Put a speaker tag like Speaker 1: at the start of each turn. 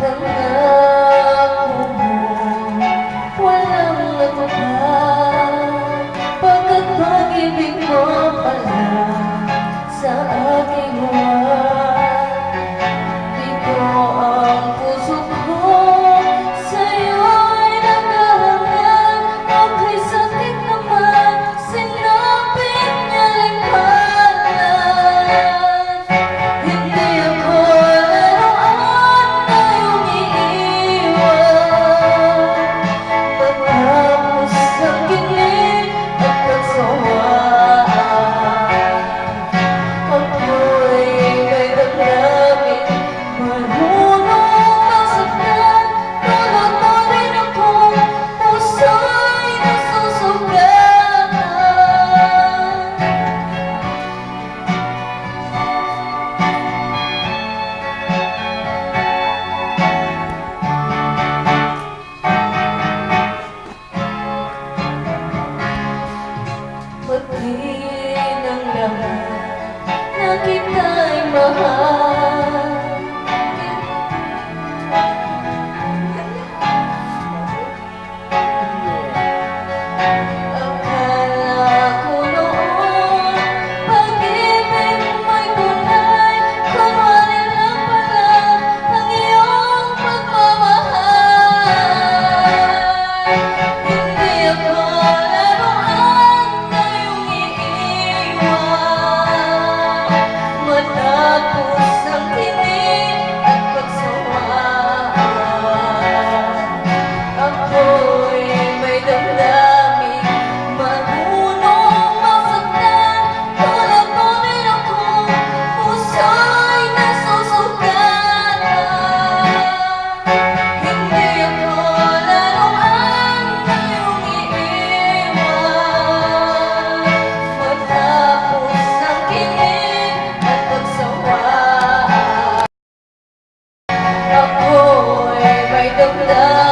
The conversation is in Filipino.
Speaker 1: Pangako mo, walang natupad, pagkat pag-ibig mo pala sa aking huwag. Di ko ang puso ko sa'yo'y naghahangad, ako'y sakit naman, sinapit niya rin palad. Hindi ako laruan na iyong iiwan, matapos ang kilig at pagsawaan. Ako'y may damdamin, marunong masaktan, tulad mo rin akong puso'y nasusugatan. Maging ang lahat na kita'y mahal. Akala ko noon, pag-ibig mo'y tunay, kunwari lang pala ang iyong pagmamahal. Hindi ako laruan na iyong iiwan, matapos ang tinig at pagsawaan. Ako'y may damdamin, marunong masaktan, tulad mo rin akong puso'y nasusugatan. Hindi ako laruan na iyong iiwan, matapos ang kilig at pagsawaan. Ako'y may damdamin,